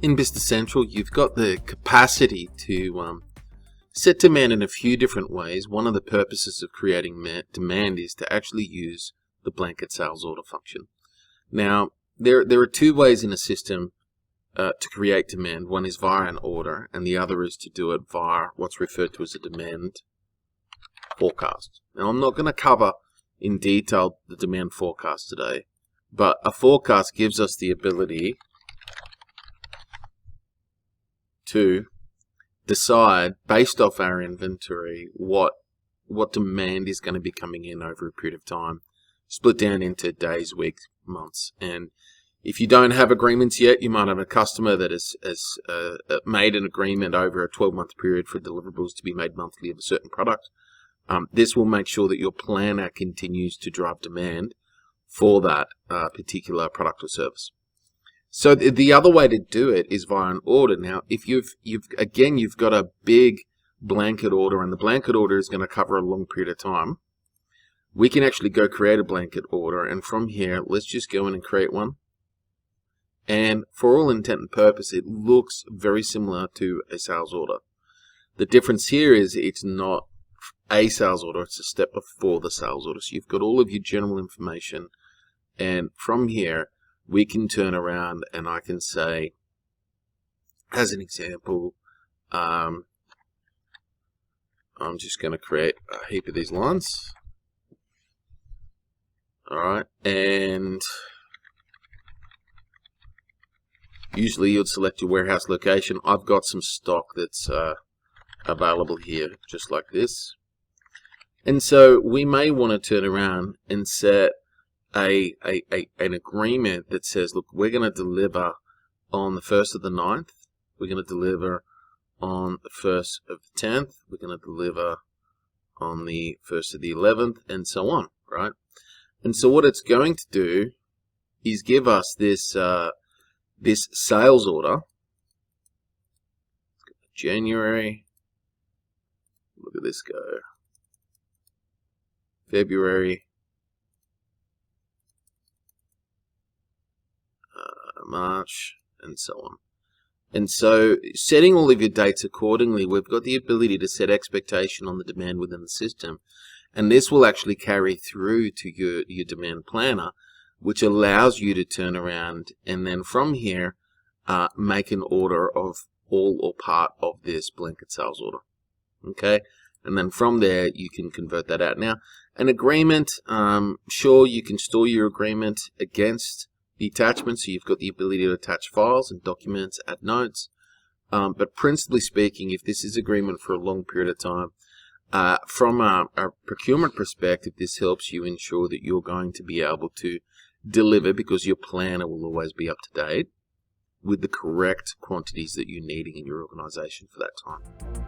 In Business Central, you've got the capacity to set demand in a few different ways. One of the purposes of creating demand is to actually use the blanket sales order function. Now, there are two ways in a system to create demand. One is via an order, and the other is to do it via what's referred to as a demand forecast. Now, I'm not going to cover in detail the demand forecast today, but a forecast gives us the ability to decide based off our inventory what demand is going to be coming in over a period of time, split down into days, weeks, months. And if you don't have agreements yet, you might have a customer that has made an agreement over a 12-month period for deliverables to be made monthly of a certain product. This will make sure that your planner continues to drive demand for that particular product or service. So the other way to do it is via an order. Now, if you've got a big blanket order, and the blanket order is going to cover a long period of time, we can actually go create a blanket order, and from here, let's just go in and create one. And for all intent and purpose, it looks very similar to a sales order. The difference here is it's not a sales order, it's a step before the sales order. So you've got all of your general information, and from here, we can turn around and I can say, as an example, I'm just going to create a heap of these lines. Alright, and usually you'd select your warehouse location. I've got some stock that's available here, just like this. And so we may want to turn around and set an agreement that says, look, we're going to deliver on the 1st of the 9th, we're going to deliver on the 1st of the 10th, we're going to deliver on the 1st of the 11th, and so on, right? And so what it's going to do is give us this this sales order. January, look at this go, February, March, and so on. And so setting all of your dates accordingly, we've got the ability to set expectation on the demand within the system. And this will actually carry through to your demand planner, which allows you to turn around and then from here make an order of all or part of this blanket sales order. Okay? And then from there, you can convert that out. Now, an agreement, sure, you can store your agreement against the attachment, so you've got the ability to attach files and documents, add notes. But principally speaking, if this is agreement for a long period of time, from a procurement perspective, this helps you ensure that you're going to be able to deliver, because your planner will always be up to date with the correct quantities that you're needing in your organization for that time.